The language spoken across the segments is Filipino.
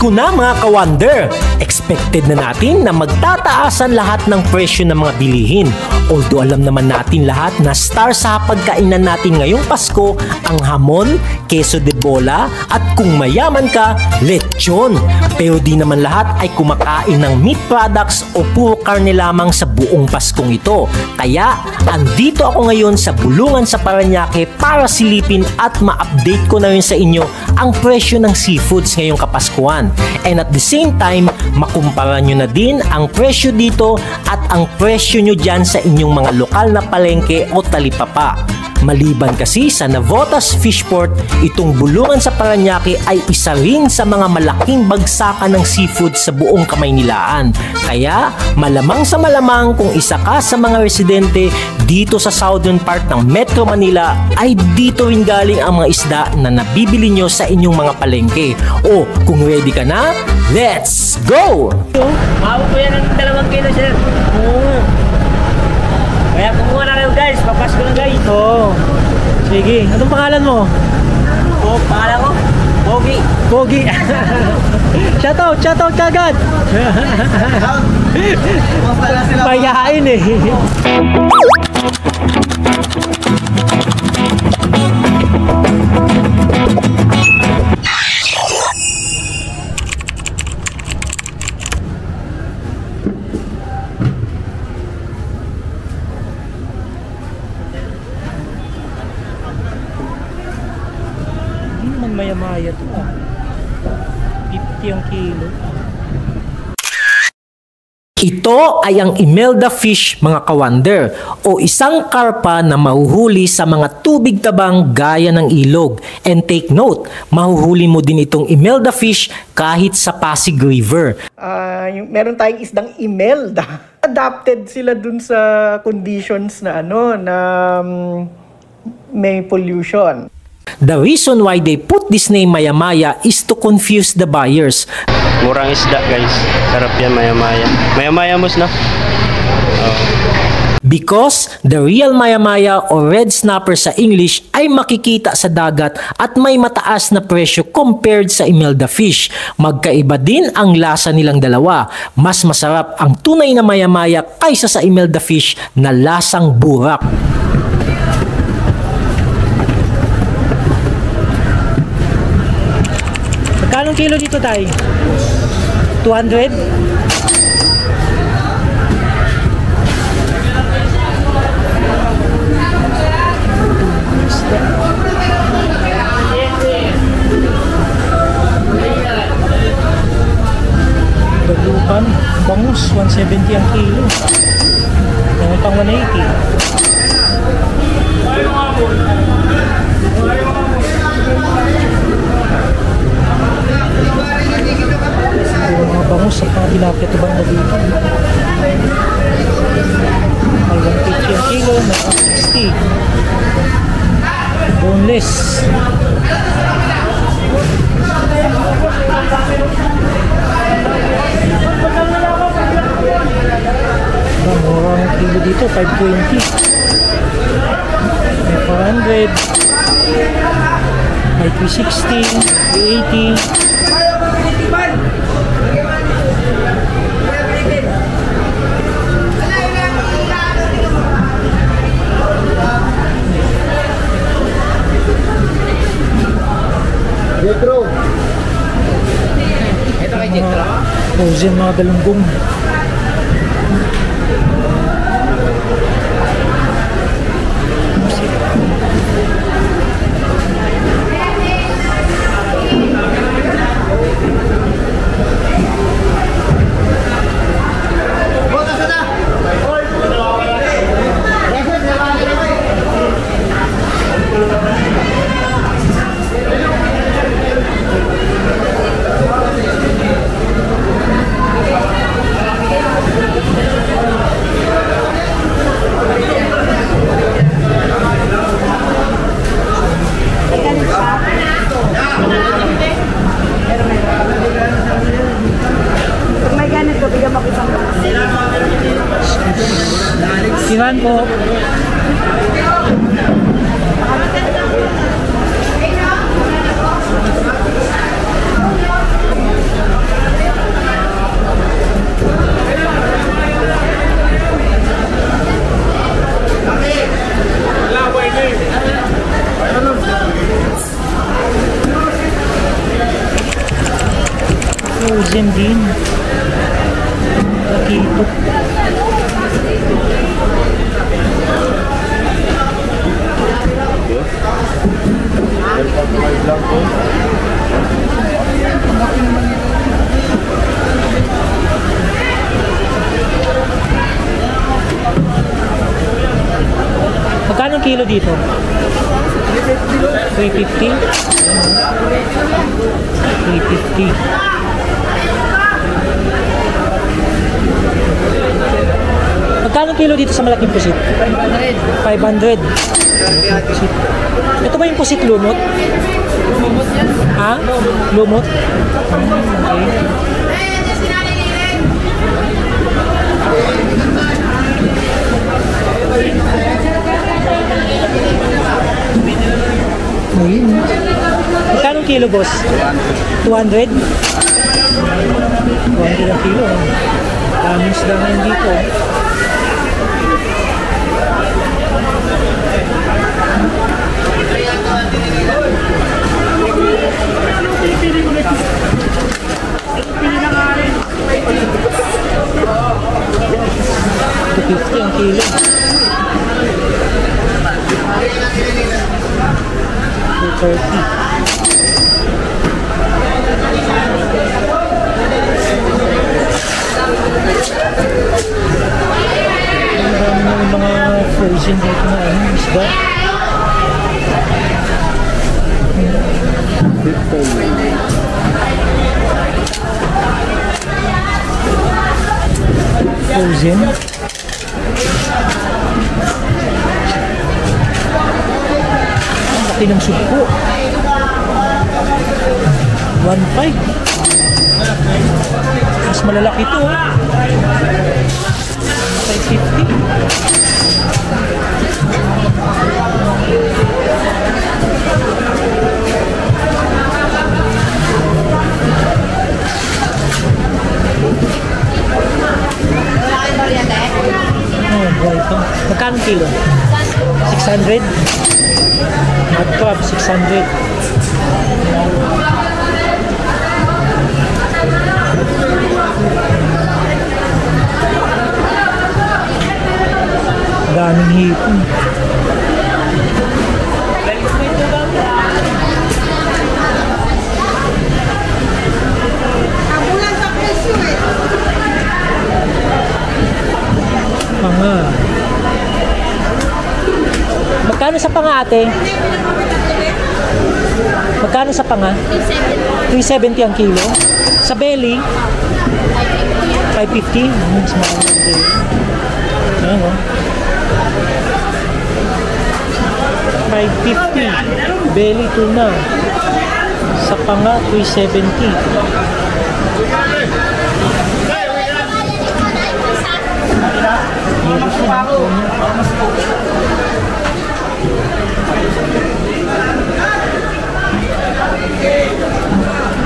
Pasko na mga ka-wonder! Expected na natin na magtataasan lahat ng presyo ng mga bilihin. Although alam naman natin lahat na star sa pagkainan natin ngayong Pasko ang hamon, queso de bola at kung mayaman ka, lechon. Pero di naman lahat ay kumakain ng meat products o puro karne lamang sa buong Paskong ito. Kaya andito ako ngayon sa Bulungan sa Parañaque para silipin at ma-update ko na rin sa inyo ang presyo ng seafoods ngayong Kapaskuhan. And at the same time, makumpara nyo na din ang presyo dito at ang presyo nyo dyan sa inyong mga lokal na palengke o talipapa. Maliban kasi sa Navotas Fishport, itong Bulungan sa Parañaque ay isa rin sa mga malaking bagsakan ng seafood sa buong Kamaynilaan. Kaya malamang sa malamang kung isa ka sa mga residente dito sa southern part ng Metro Manila ay dito rin galing ang mga isda na nabibili nyo sa inyong mga palengke. O kung ready ka na, let's go! Mahawak ko yan ng 2 kilo, sir. Kaya kumuha na kayo guys, papasko na guys. Oo. Sige, anong pangalan mo? Pangalan ko? Pogi. Pogi. Shoutout kagad. Payain eh. Maya-maya to 50 ang kilo. Ito ay ang Imelda fish mga ka-wonder o isang karpa na mahuhuli sa mga tubig tabang gaya ng ilog. And take note, mahuhuli mo din itong Imelda fish kahit sa Pasig River. Meron tayong isdang Imelda. Adapted sila dun sa conditions na may pollution. The reason why they put this name Maya-maya is to confuse the buyers. Murang isda guys. Sarap yan Maya-maya. Maya-maya mos no? Because the real Maya-maya o red snapper sa English ay makikita sa dagat at may mataas na presyo compared sa Imelda fish. Magkaiba din ang lasa nilang dalawa. Mas masarap ang tunay na Maya-maya kaysa sa Imelda fish na lasang burak. Anong kilo dito tayo? 200? Balukan, bangus, 170 ang kilo. Yung pang 180. Mga bangus sa mga tilapia ito bang dito. May 150 ang kilo, may 160. Boneless. Mura ang kilo dito, 520. May 400. May 360, 380. Jetro. Ito kay Jetro. Frozen mga galunggong. frozen din. Nakito. Magkano ang kilo dito? 350? 350. Magkano ang kilo dito sa malaking pusit? 500. Pusit. Ito ba yung pusit lumot? Lumot yan. Ha? Lumot? Okay. Ayun. Magkano ang kilo, boss? 200? 200 ang kilo. Daming isda ngayon dito. $250 ang kilo. 230. Ang dami ng mga frozen dito na isda. Frozen. Ang laki ng sugpo. 1.5. Mas malalaki ito. 550. Magkano kilo? 600? Mud crab, 600. Daming hipon. Panga. Magkano sa panga, ate? Magkano sa panga? 370 ang kilo. Sa belly? 550. Mas mahal ng belly. Ayan o. 550. Belly tuna. Sa panga, 370.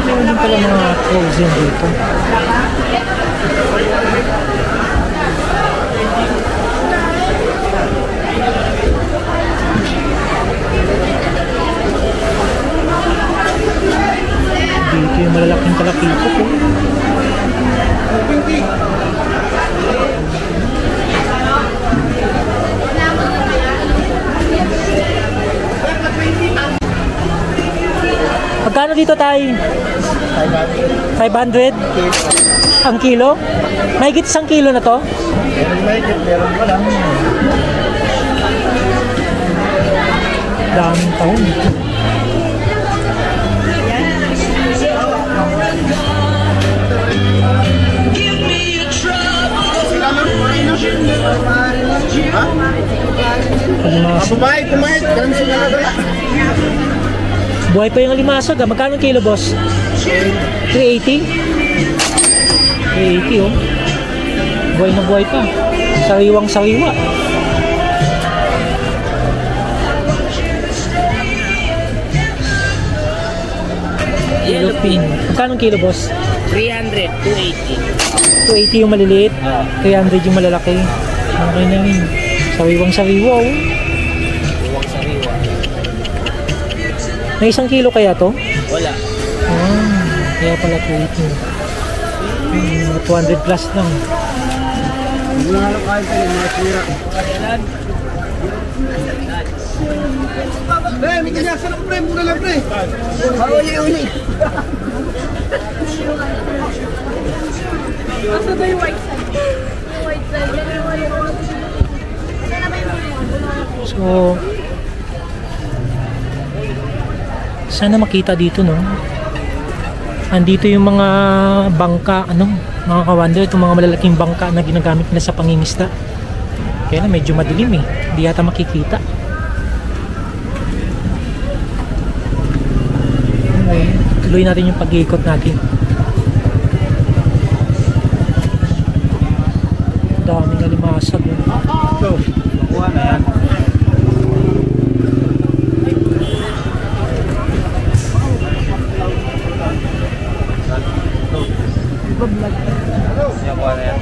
Meron pala mga frozen dito. Dito yung malalaking talapito po. Magkano dito tayo? 500? Ang kilo? Mahigit isang kilo na to? Mahigit, meron ko lang. Daming taon. Kumain. Ganun sila na rin. Buhay pa yung alimasag. Magkano kilo, boss? 380? 380, oh. Buhay na buhay pa. Sariwang sariwa. Yellow pin. Magkano kilo, boss? 300, 280. 280 yung maliliit. 300 yung malalaki. Okay na yun. Sariwang sariwa, oh. Buwang sariwa. May 1 kilo kaya to? Wala. Ah, kaya pala 280. 200 plus lang. Pre, may kanyasan ako pre, muna lang pre. Uli. Asa ba yung white side? White side. So, sana makita dito, no? Andito yung mga bangka, mga kawander, itong mga malalaking bangka na ginagamit nila sa pangingisda. Kaya na medyo madilim eh. Hindi yata makikita. Anyway, tuloy natin yung pag-iikot natin. Daming alimasag. So, nakuha na yan. Nakuha na yan.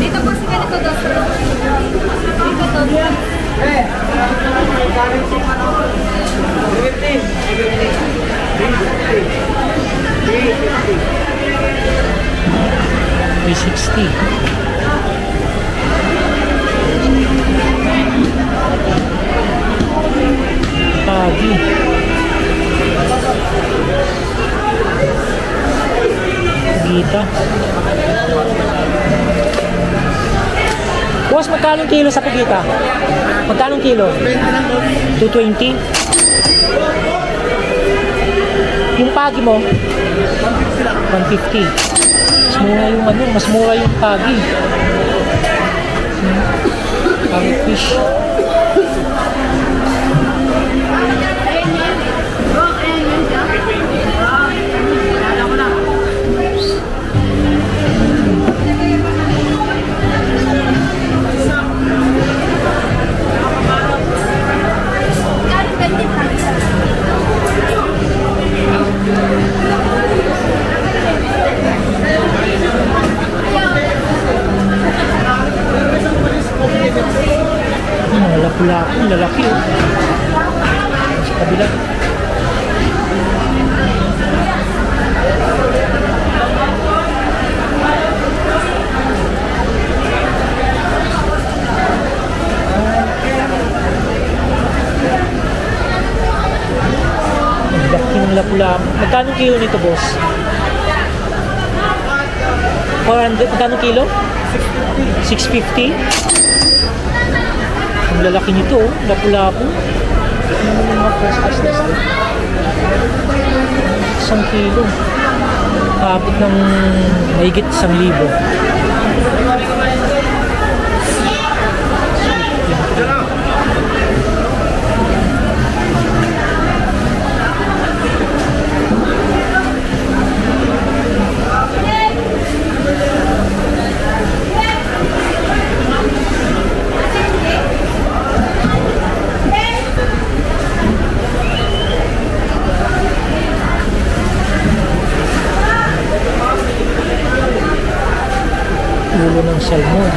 Dito po si ganito dos. Dito to. Pagi. Gita. Boss, magkano kilo sa pagita? Magkano kilo? 220. Yung pagi mo? 150. Mas mura yung mas mura yung pagi. Pagi fish. Lapu-lapu, lalaki oh. Sa kabila. Laki ng lapu-lapu. Magkano kilo nito, boss? 400, magkano kilo? 650. Ang lalaki nito, oh, lapu-lapu. Ano yung mga first class na 1 kilo. Kapit ng mahigit 1,000. Ulo ng salmon.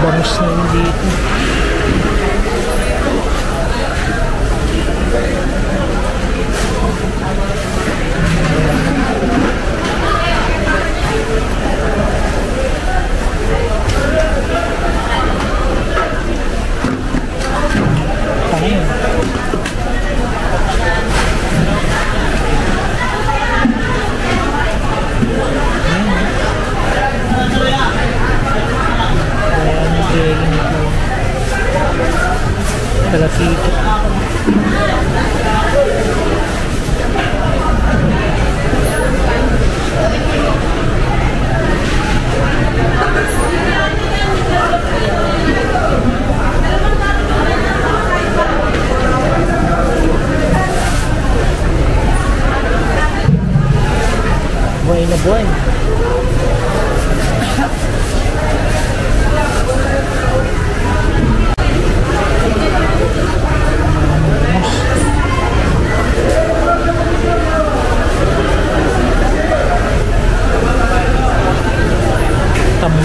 Bangus na yun dito.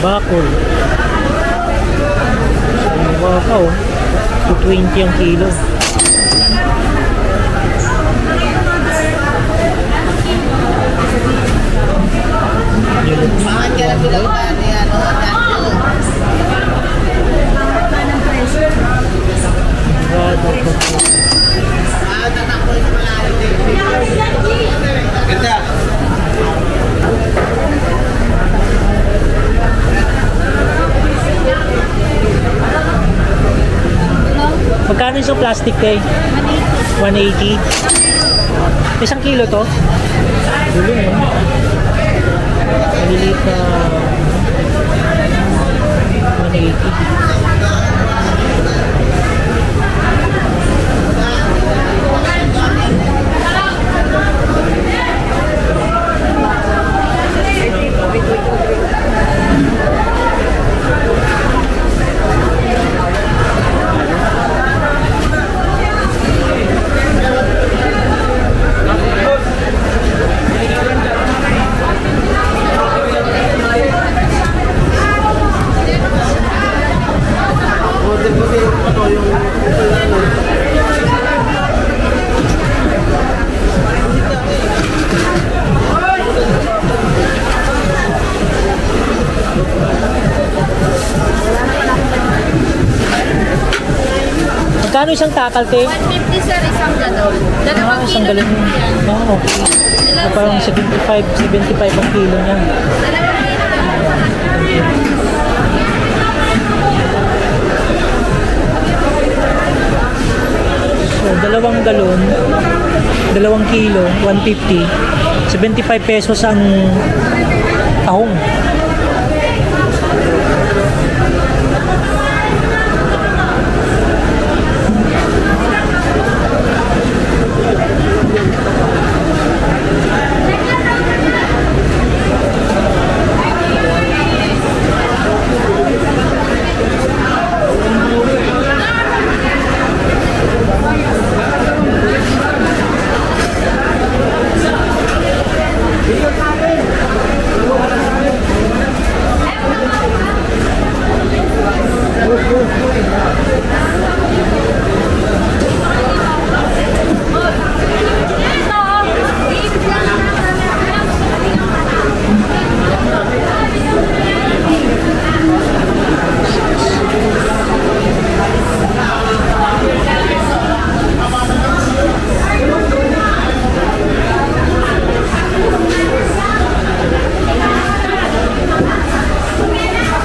bakol. Sariwa pa oh. 220 ang kilo. Magkano yung plastic kay? 180. Isang kilo to? Dulo mo. Maliliit na 180. Magkano isang takal, te? 150 sir, isang galon. Dalawang Isang kilo galon. lang po yan. Oo, okay. Parang 75 ang kilo niya. Dalawang kilo lang. So, dalawang galon, 2 kilo, 150. 75 pesos ang tahong.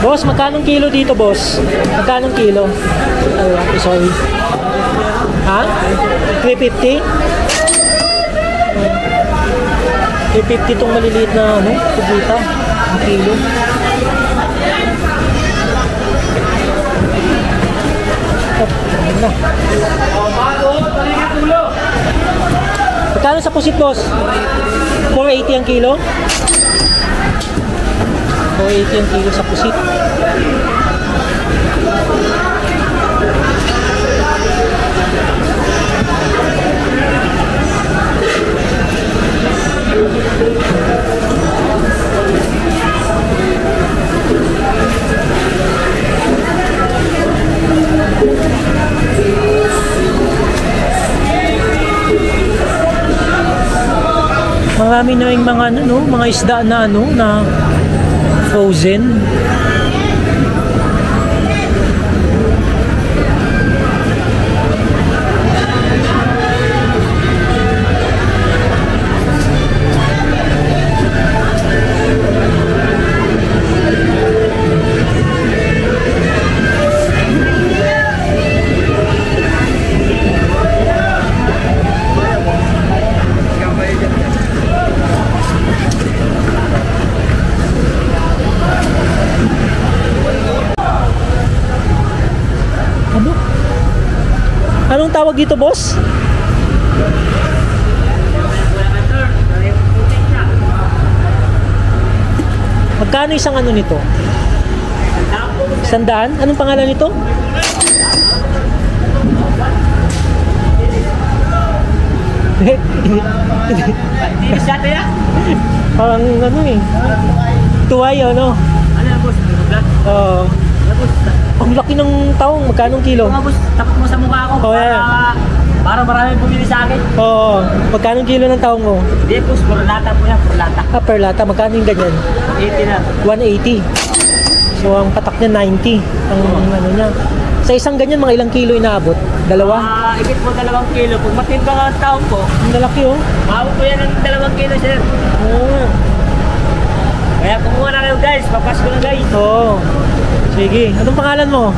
Boss, magkano kilo dito, boss? Magkano kilo? Ay, sorry. Ha? 350? 350 itong maliliit na ano, kubita. Ang kilo. Magkano sa pusit, boss? 480 ang kilo? 480 ang kilo sa pusit. Marami na yung mga ano, mga isda na ano na frozen. Anong tawag dito, boss? Magkano isang ano nito? 100? Anong pangalan nito? Parang ano eh. Tuway, ano? boss, vlog. Oo. Boss, Ang laki ng taong. Magkano kilo? mga boss, tapat mo sa mukha ko Oh, para, yeah. para marami bumili sa akin. Oo. Magkano kilo ng taong mo? Hindi boss, puro lata po yan, puro lata. Per lata. Magkano yung ganyan? 80 na. 180. So, ang patak niya 90. Ang ano niya. Sa isang ganyan, mga ilang kilo inaabot? Dalawa? Ibit mo 2 kilo. Pag matimbang ang taon ko, Ang lalaki oh. maabot po yan ng 2 kilo, sir. Oo. Kaya kumuha na kayo guys, papasko na guys. Oo. Sige. Anong pangalan mo?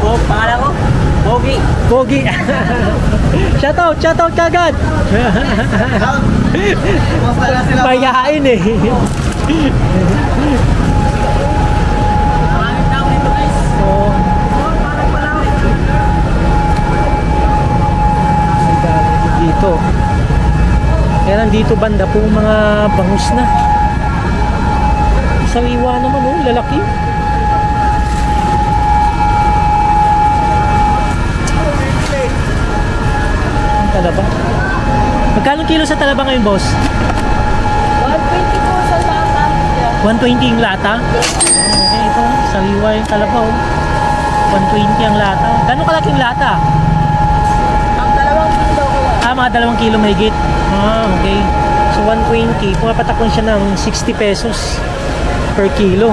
O, pangalan ko, Pogi. Pogi. Shoutout kagad. Basta na sila. Mayayain eh. Maraming tao dito guys. Oo. Ang dami dito. Kaya nandito banda po mga bangus na. Sariwa naman oh, lalaki. Ang talaba. Magkano kilo sa talaba ngayon, boss? 120 po sa lata. 120 yung lata? Okay, ito. Sariwa yung talaba oh. 120 ang lata. Gano'ng kalaking lata? Ang 2 kilo ko. Mga 2 kilo mahigit. Okay. So 120, pumapatakon siya ng 60 pesos per kilo.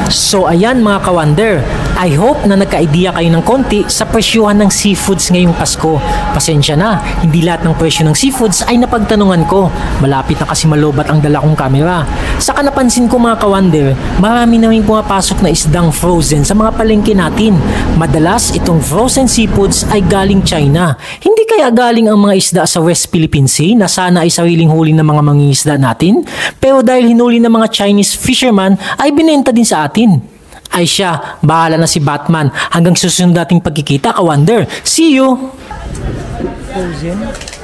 So ayan mga ka-wonder, I hope na nagka-idea kayo ng konti sa presyuhan ng seafoods ngayong Pasko. Pasensya na, hindi lahat ng presyo ng seafoods ay napagtanungan ko. Malapit na kasi malobat ang dala kong kamera. Saka napansin ko mga ka-wonder, marami na rin pumapasok na isdang frozen sa mga palengke natin. Madalas itong frozen seafoods ay galing China. Hindi kaya galing ang mga isda sa West Philippine Sea na sana ay sariling huli ng mga mangingisda natin? Pero dahil hinuli ng mga Chinese fisherman ay binenta din sa atin. Ay siya, bahala na si Batman. Hanggang susunod nating pagkikita, ka-wonder. See you! Frozen.